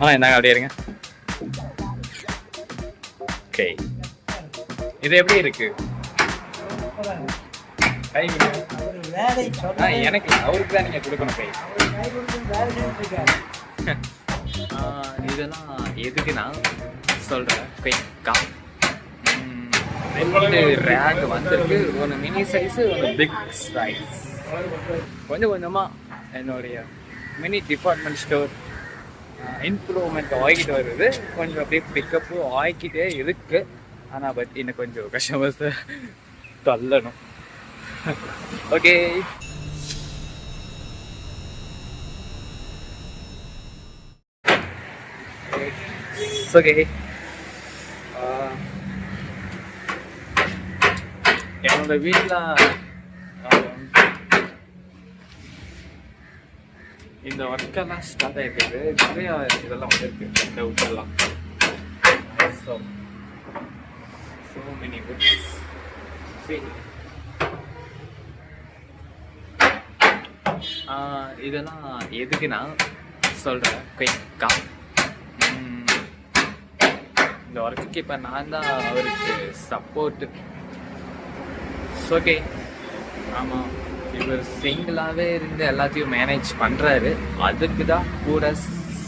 என்னங்க அப்படியே இருங்க. ஓகே, இது எப்படி இருக்கு? கை எனக்கு அவருக்கு தான் நீங்க கொடுக்கணும் கை. இதெல்லாம் எதுக்கு நான் சொல்றேன். குயிக்கா ரெண்டு ரேக் வந்திருக்கு. ஒன்று மினி சைஸு, ஒன்று பிக் சைஸ். கொஞ்சம் கொஞ்சமாக என்னுடைய மினி டிபார்ட்மெண்ட் ஸ்டோர் இம்ப்ரூவ்மெண்ட் ஆகிக்கிட்டு வருது. கொஞ்சம் அப்படியே பிக்கப்பு ஆகிக்கிட்டே இருக்கு. ஆனால் பட் இன்னும் கொஞ்சம் கஸ்டமர்ஸை தள்ளணும். Okay, okay. என்னோட வீட்டில் இந்த ஒர்க்கெல்லாம் ஸ்டார்ட் ஆகிருக்குது. நிறையா இதெல்லாம் வந்துருக்கு. இந்த உட்டெல்லாம் so many woods. See, இதெல்லாம் எதுக்கு நான் சொல்கிறேன். குயிக்கா இந்த ஒர்க்குக்கு இப்போ நான் தான் அவருக்கு சப்போர்ட்டு. ஓகே, ஆமாம், இவர் சிங்கிளாகவே இருந்து எல்லாத்தையும் மேனேஜ் பண்ணுறாரு. அதுக்கு தான் கூட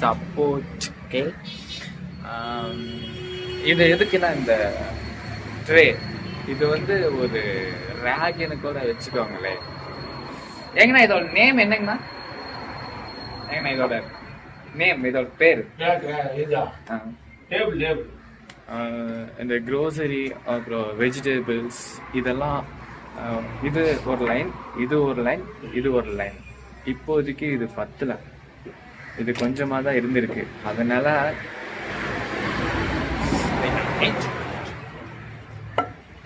சப்போர்ட். ஓகே, இது எதுக்குன்னா இந்த ட்ரே இது வந்து ஒரு ரேக்னு கூட வச்சுக்கோங்களேன். எங்கண்ணா இதோட நேம் என்னங்கண்ணா? எங்கண்ணா இதோட நேம், இதோட பேர்? இந்த க்ரோசரி அப்புறம் வெஜிடபிள்ஸ் இதெல்லாம் இது ஒரு லைன், இது ஒரு லைன், இது ஒரு லைன். இப்போதைக்கு இது 10ல் இது கொஞ்சமாக தான் இருந்திருக்கு. அதனால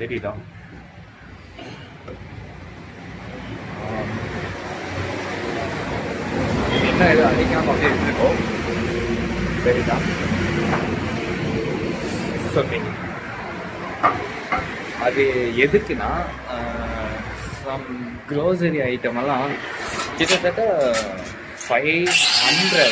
தெரியுதா? என்ன இது அடிக்காம அப்படியே இருந்திருக்கோம். தெரியுதா? ஓகே, அது எதுக்குன்னா சம் க்ரோசரி ஐட்டம் எல்லாம் கிட்டத்தட்ட 500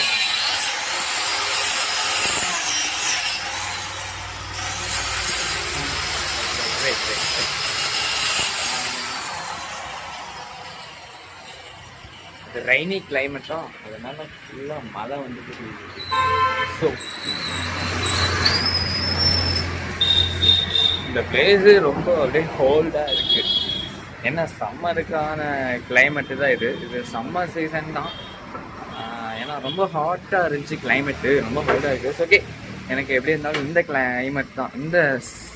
ரெய்னி கிளைமேட்டா, அதனால ஃபுல்லாக மழை வந்துட்டு. ஸோ இந்த பிளேஸு ரொம்ப அப்படியே கோல்டாக இருக்குது. ஏன்னா சம்மருக்கான கிளைமேட்டு தான் இது. இது சம்மர் சீசன் தான். ஏன்னா ரொம்ப ஹாட்டாக இருந்துச்சு கிளைமேட்டு, ரொம்ப கோல்டாக இருக்குது. ஓகே, எனக்கு எப்படி இருந்தாலும் இந்த கிளைமேட் தான், இந்த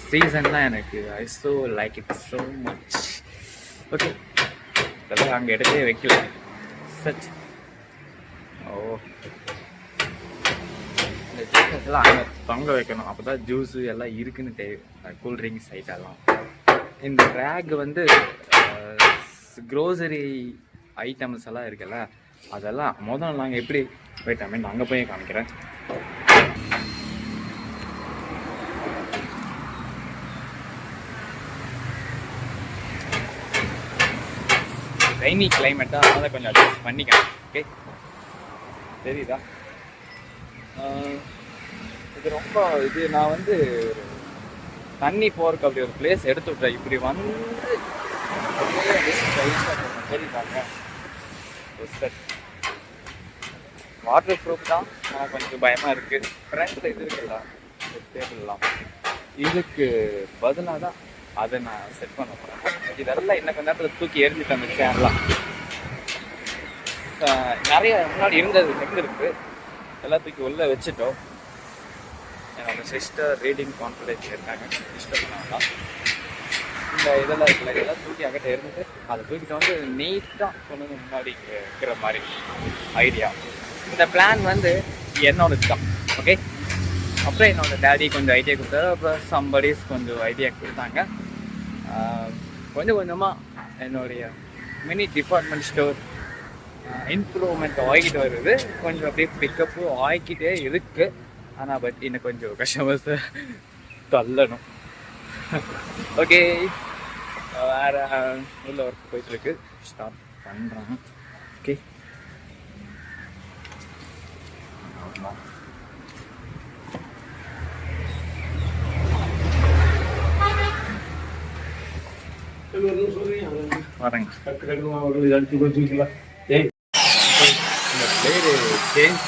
சீசன் தான் எனக்கு I so like it so much. Okay, இதெல்லாம் அங்கே எடுத்தே வைக்கல. சச் இந்த ஜூஸஸ் எல்லாம் அங்கே தொங்க வைக்கணும். அப்போ தான் ஜூஸு எல்லாம் இருக்குன்னு தெரியும். கூல்ட்ரிங்க்ஸ் ஐட்டெல்லாம். இந்த ரேக் வந்து க்ரோசரி ஐட்டம்ஸ் எல்லாம் இருக்குல்ல, அதெல்லாம் முதல்ல நாங்கள் எப்படி போயிட்டாமே அங்கே போய் காமிக்கிறேன். ரெய்னி கிளைமேட்டாக அதனால் கொஞ்சம் அட்ஜஸ்ட் பண்ணிக்கலாம். ஓகே, தெரியுதா? இது ரொம்ப இது நான் வந்து தண்ணி போகிறக்கு அப்படி ஒரு பிளேஸ் எடுத்து விட்றேன். இப்படி வந்து தெரியுதாங்க, வாட்டர் ப்ரூஃப் தான். ஆனால் கொஞ்சம் பயமாக இருக்குது. ஃப்ரெண்டில் இது இருக்குல்ல டேபிள்லாம், இதுக்கு பதிலாக தான் அதை நான் செட் பண்ண போகிறேன். இதெல்லாம் இன்னும் கொஞ்ச நேரத்தில் தூக்கி எரிஞ்சுட்டு அந்த சேர்லாம் நிறைய முன்னாடி இருந்தது இருக்குது, எல்லாம் தூக்கி உள்ளே வச்சுட்டோம். என்னோட சிஸ்டர் ரீடிங் கான்ஃபிடென்ஸ் இருக்காங்க, டிஸ்டர்ப் பண்ணாங்களா. இந்த இதெல்லாம் இருக்குல்ல, இதெல்லாம் தூக்கி அங்கிட்ட இருந்துட்டு அதை தூக்கிட்டு வந்து நீட்டாக கொண்டு வந்து முன்னாடி இருக்கிற மாதிரி ஐடியா. இந்த பிளான் வந்து என்னோடது தான். ஓகே, அப்புறம் என்னோடய டேடி கொஞ்சம் ஐடியா கொடுத்தாரு. அப்புறம் சம்படிஸ் கொஞ்சம் ஐடியா கொடுத்தாங்க. கொஞ்சம் கொஞ்சமாக என்னுடைய மினி டிபார்ட்மெண்ட் ஸ்டோர் இம்ப்ரூவ்மெண்ட் ஆகிக்கிட்டு வருது. கொஞ்சம் அப்படியே பிக்கப்பு ஆகிக்கிட்டே இருக்கு. ஆனால் பட் இன்னும் கொஞ்சம் கஸ்டமர்ஸை தள்ளணும். ஓகே, வேறு உள்ள ஒர்க் போயிட்டுருக்கு, ஸ்டார்ட் பண்ணுறாங்க. ஓகே, வரேங்க. இந்த பிளேடு சேஞ்ச்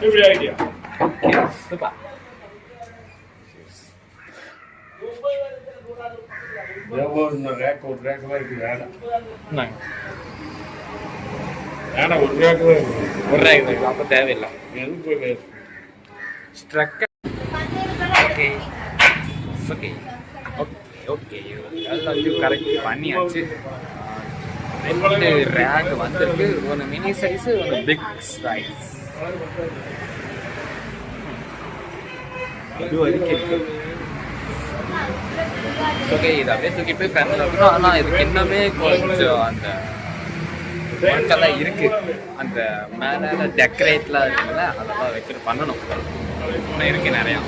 எப்படி ஐடியா? Okay super. ரேக் ஒரு ரேக் தான் இருக்குது வேலை. இந்தாங்க. ஏன்னா ஒரு ரேக் தான் இருக்குது. ஒரு ரேக் தான் அப்போ தேவையில்லை. எதுக்கு ஸ்ட்ரக். ஓகே ஓகே ஓகே எல்லாத்தையும் கரெக்ட் பண்ணியாச்சு. ரெண்டு ரேக் வந்திருக்கு. ஒன்று மினி சைஸு, ஒன்று பிக் சைஸ். இது வரைக்கும் இருக்கு. ஓகே இது அப்படியே தூக்கி போய் ஃப்ரெண்டில் வைக்கணும். ஆனால் இதுக்கு இன்னுமே கொஞ்சம் அந்த ஒர்க்கெல்லாம் இருக்கு. அந்த மேலே டெக்கரேட்லாம் இருக்குல்ல, அதெல்லாம் வைக்கிற பண்ணணும். இன்னும் இருக்கு நிறையா.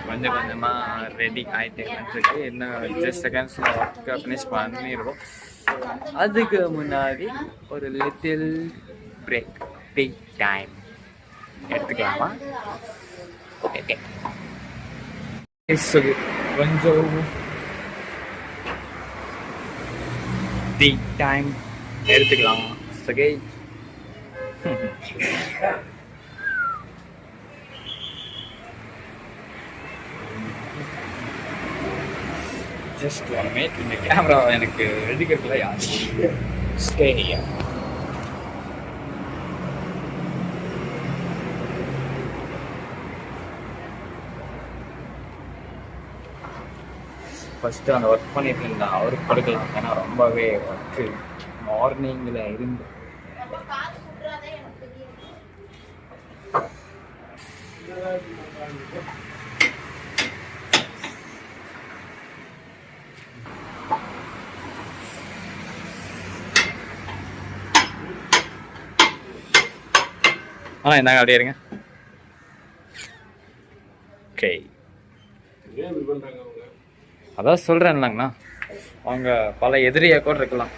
கொஞ்சம் கொஞ்சமாக ரெடி ஆகிட்டு இருக்கு. இன்னும் ஜஸ்ட் செகண்ட்ஸில் ஒர்க்கை ஃபினிஷ் பண்ணிடுவோம். அதுக்கு முன்னாடி ஒரு லிட்டில் பிரேக், டீ டைம் எடுத்துக்கலாமா? ஓகே கொஞ்சம் டீ டைம் எடுத்துக்கலாம். சகே ஜஸ்ட் 1 minute. இந்த கேமரா எனக்கு எடுக்கிறதுல யார் ஸ்டே ஹியர். ஃபஸ்ட்டு அந்த ஒர்க் பண்ணிட்டு இருந்தேன். அவருக்கு கொடுக்கலாம். ஏன்னா ரொம்பவே ஒர்க்கு மார்னிங்கில் இருந்து இந்தாங்க அப்படியே இருங்க. ஓகே அதான் சொல்கிறேன் இல்லைங்கண்ணா, அவங்க பல எதிரியாக கூட இருக்கலாம்.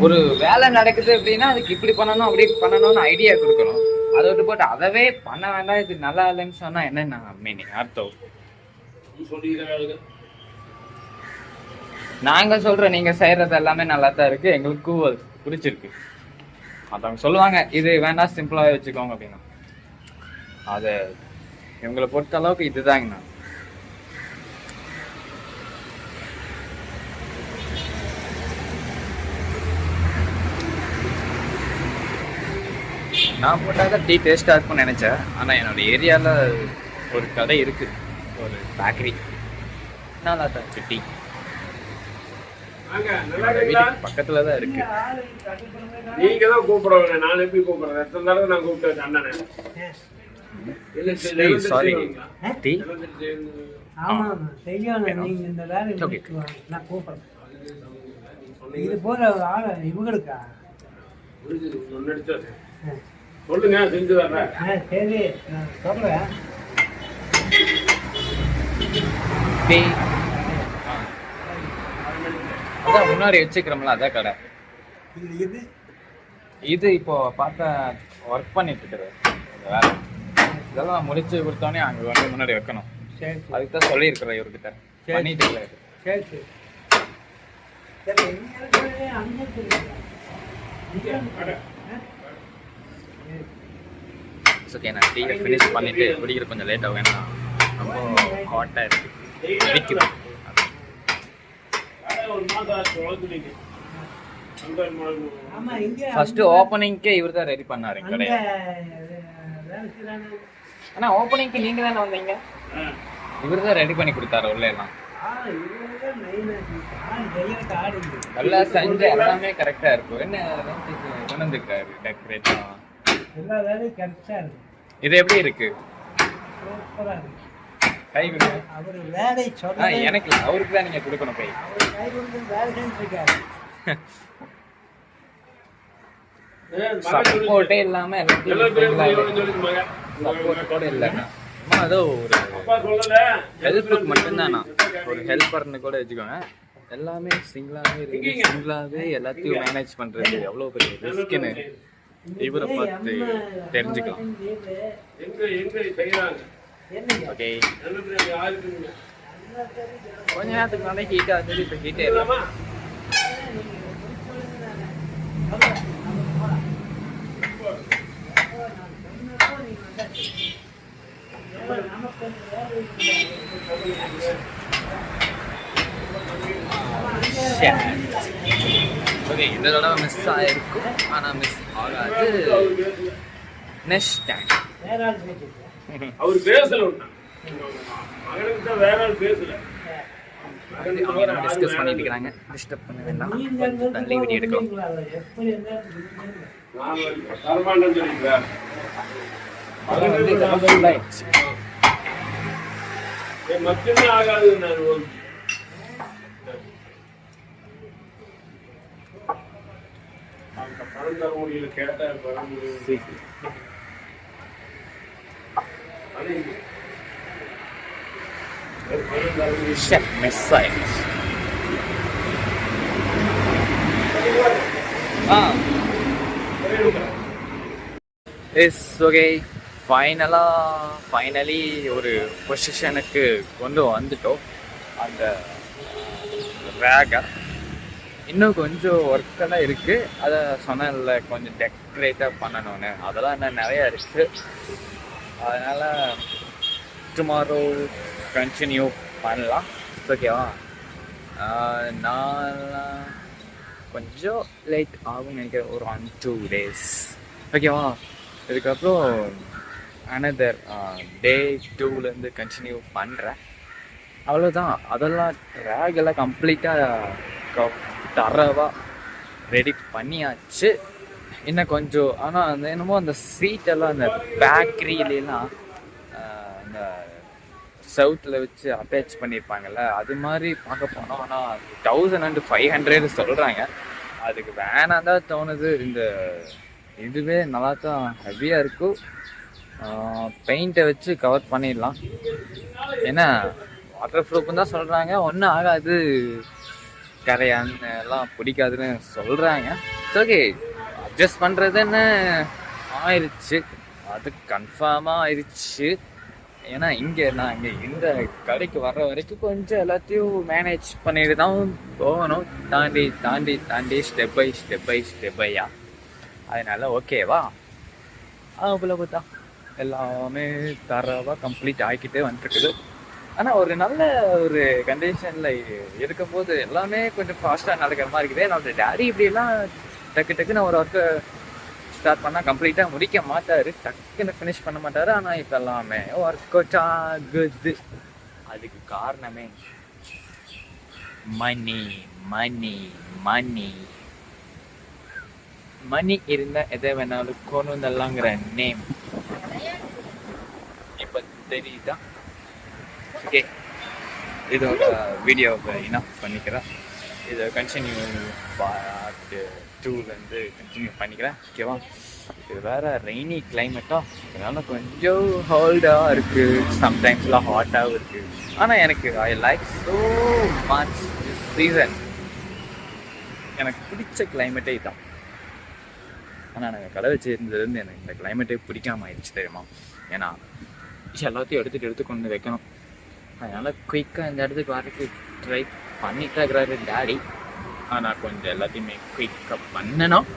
ஒரு வேலை நடக்குது அப்படின்னா அதுக்கு இப்படி பண்ணணும் அப்படி பண்ணணும்னு ஐடியா கொடுக்கணும். அதை விட்டு போட்டு அதவே பண்ண வேண்டாம், இது நல்லா இல்லைன்னு சொன்னால் என்னென்ன மீனிங் அர்த்தம்? நாங்கள் சொல்கிறோம் நீங்கள் செய்கிறது எல்லாமே நல்லா தான் இருக்குது, எங்களுக்கும் அது பிடிச்சிருக்கு. மற்றவங்க சொல்லுவாங்க இது வேண்டாம் சிம்பிளாகவே வச்சுக்கோங்க அப்படின்னா. அது இவங்களை பொறுத்த அளவுக்கு இதுதாங்கண்ணா. நான் போட்டால் டீ டேஸ்ட்டாக இருக்கும்னு நினச்சேன். ஆனால் என்னோடய ஏரியாவில் ஒரு கடை இருக்குது, ஒரு பேக்கரி, நல்லா தான் இருக்குது டீ. வீட்டுக்கு பக்கத்தில் தான் இருக்கு. நீங்க தான் கூப்பிடுவாங்க, நான் எப்படி கூப்பிடுறேன்? எத்தனை தடவை நான் கூப்பிட்டேன் அண்ணனை. Sorry tea. ஆமாம் செய்யணும். நீங்க இந்த வேலை நான் கூப்பிடுறேன். இது போல ஒரு ஆள் இவங்களுக்கா சொல்லுங்க, செஞ்சு தர்றேன். சரி நான் சொல்றேன். அதான் முன்னாடி வச்சுக்கிறோம்ல, அதான் கடை. இது இது இப்போ பார்த்தா ஒர்க் பண்ணிட்டு இருக்கிறது இந்த வேலை. இதெல்லாம் முடிச்சு கொடுத்தோன்னே அங்கே வந்து முன்னாடி வைக்கணும். சரி அதுக்கு தான் சொல்லியிருக்கிறேன் இவர்கிட்ட. பண்ணிட்டு இருக்காரு. சரி சரி ஓகே, நான் டீயை ஃபினிஷ் பண்ணிட்டு குடிக்கிற கொஞ்சம் லேட் ஆகும். ஏன்னா ரொம்ப ஹாட்டாக இருக்கு, பிடிக்குது. ஃபர்ஸ்ட் ஓப்பனிங்க்கே இவர் தான் ரெடி பண்ணாரு கடையை. ஆனால் ஓப்பனிங்க்கு நீங்க தானே வந்தீங்க, இவர் தான் ரெடி பண்ணி கொடுத்தாரு உள்ள எல்லாம். நல்லா செஞ்சு எல்லாமே கரெக்டா இருக்கும். என்ன கொண்டுருக்காரு டெக்கரேட்டா, எல்லா வேலையும் கரெக்டா இருக்கு. இது எப்படி இருக்கு? சூப்பரா இருக்கு. கை கொடுங்க. அவர் வேலை சொல்ல எனக்கு அவருக்கு தான் நீங்க கொடுக்கணும் கை. அவர் கை கொடுத்து வேலை செஞ்சிருக்காரு. சப்போர்ட்டே இல்லாம சப்போர்ட்டோட இல்லைண்ணா, அதோ ஒரு ஹெல்ப்புக்கு மட்டும்தாண்ணா, ஒரு ஹெல்ப்பர்னு கூட வச்சுக்கோங்க. எல்லாமே சிங்கிளாவே எல்லாத்தையும் மேனேஜ் பண்றது எவ்வளவு பெரிய ரிஸ்க்னு இவரை பார்த்து தெரிஞ்சுக்கலாம். எங்க செய்யறாங்க ஓகே, யாருக்குங்க கொஞ்ச நேரத்துக்கு முன்னாடி ஹீட்டா இருந்தது, இப்போ ஹீட்டே இல்லாம ஓகே. இந்த தடவை மிஸ் ஆயிருக்கும், ஆனா மிஸ் ஆகாது. நெக்ஸ்ட் டைம் வேற ஆள் பேசிட்டு அவர் பேசல மகனுக்கு தான் வேற ஆள் பேசல. அவங்க டிஸ்கஸ் பண்ணிட்டு இருக்காங்க, டிஸ்டர்ப் பண்ண வேண்டாம், தள்ளி வீடியோ எடுக்கலாம். எப்படி இருந்தாலும் நான் தரமாட்டேன்னு சொல்லிக்கிறேன். மட்டுமே ஆகாது. நான் பணம் தர முடியல, கேட்டா பெற முடியும். மிஸ் ஆயிடுச்சு. Is okay. ஃபைனலி ஒரு பொசிஷனுக்கு கொண்டு வந்துட்டோம். அந்த ரேகை இன்னும் கொஞ்சம் ஒர்க்கெல்லாம் இருக்குது. அதை சொன்னேன்ல, கொஞ்சம் டெக்கரேட்டாக பண்ணணும்னு. அதெல்லாம் இன்னும் நிறையா இருக்குது. அதனால் டுமாரோ கண்டினியூ பண்ணலாம். ஓகேவா? நான் கொஞ்சம் லேட் ஆகும்னு நினைக்கிறேன், ஒரு 1-2 days. ஓகேவா? இதுக்கப்புறம் அனதர் டே 2லேருந்து கண்டினியூ பண்ணுறேன். அவ்வளோதான். அதெல்லாம் ட்ராக் எல்லாம் கம்ப்ளீட்டாக தரவாக ரெடி பண்ணியாச்சு. இன்னும் கொஞ்சம், ஆனால் அந்த என்னமோ அந்த சீட்டெல்லாம் அந்த பேக்கரியிலாம் அந்த சவுத்தில் வச்சு அட்டாச் பண்ணியிருப்பாங்கல்ல, அது மாதிரி பார்க்க போனோம். ஆனால் 1500 சொல்கிறாங்க. அதுக்கு வேணாம் தான் தோணுது. இந்த இதுவே நல்லா தான் ஹெவியாக இருக்கும். பெயிண்ட்டை வச்சு கவர் பண்ணிடலாம். ஏன்னா வாட்டர் ப்ரூஃப்னு தான் சொல்கிறாங்க, ஒன்றும் ஆகாது, கரையான்னு எல்லாம் பிடிக்காதுன்னு சொல்கிறாங்க. ஓகே, அட்ஜஸ்ட் பண்ணுறதுன்னு ஆயிடுச்சு, அது கன்ஃபார்மாக ஆயிடுச்சு. ஏன்னா நான் இங்கே இந்த கடைக்கு வர்ற வரைக்கும் கொஞ்சம் எல்லாத்தையும் மேனேஜ் பண்ணிட்டு தான் போகணும், தாண்டி ஸ்டெப் பையா. அதனால ஓகேவா? அவ்வளவு தான். எல்லாமே தரவாக கம்ப்ளீட் ஆகிக்கிட்டே வந்துட்டுருக்குது. ஆனால் ஒரு நல்ல ஒரு கண்டிஷனில் இருக்கும்போது எல்லாமே கொஞ்சம் ஃபாஸ்ட்டாக நடக்கிற மாதிரி இருக்குது. என்னோட டேடி இப்படியெல்லாம் டக்குன்னு ஒரு ஒர்க்கை ஸ்டார்ட் பண்ணால் கம்ப்ளீட்டாக முடிக்க மாட்டார், டக்குன்னு ஃபினிஷ் பண்ண மாட்டார். ஆனால் இப்போ எல்லாமே ஒர்க் அவுட் ஆகுது. அதுக்கு காரணமே மணி இருந்தால் எதை வேணாலும் கொண்டு வந்துடலாங்கிற நேம் இப்போ தெரியுதா? ஓகே, இதோட வீடியோவை இனஃப் பண்ணிக்கிறேன். இதை கண்டினியூ பார்ட் 2லேருந்து கண்டினியூ பண்ணிக்கிறேன். ஓகேவா? இது வேறு ரெய்னி கிளைமேட்டாக, அதனால் கொஞ்சம் ஹோல்டாக இருக்குது, சம்டைம்ஸ்லாம் ஹாட்டாகவும் இருக்குது. ஆனால் எனக்கு I like so much this season. எனக்கு பிடிச்ச கிளைமேட்டே இதுதான். ஆனால் நாங்கள் கடை வச்சுருந்ததுலேருந்து எனக்கு இந்த கிளைமேட்டே பிடிக்காம ஆயிடுச்சு தெரியுமா? ஏன்னா எல்லாத்தையும் எடுத்து கொண்டு வைக்கணும். அதனால் குயிக்காக இந்த இடத்துக்கு வரதுக்கு ட்ரை பண்ணிட்டு இருக்கிறாரு டேடி. ஆனால் கொஞ்சம் எல்லாத்தையுமே குயிக்காக பண்ணணும்.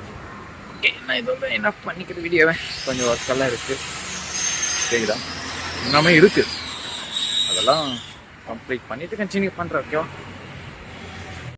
ஓகே, நான் இதோட என்ன பண்ணிக்கிற வீடியோவை கொஞ்சம் ஒர்க்கெல்லாம் இருக்குது, சரிதா? எல்லாமே இருக்குது, அதெல்லாம் கம்ப்ளீட் பண்ணிவிட்டு கண்டினியூ பண்ணுறேன். ஓகேவா?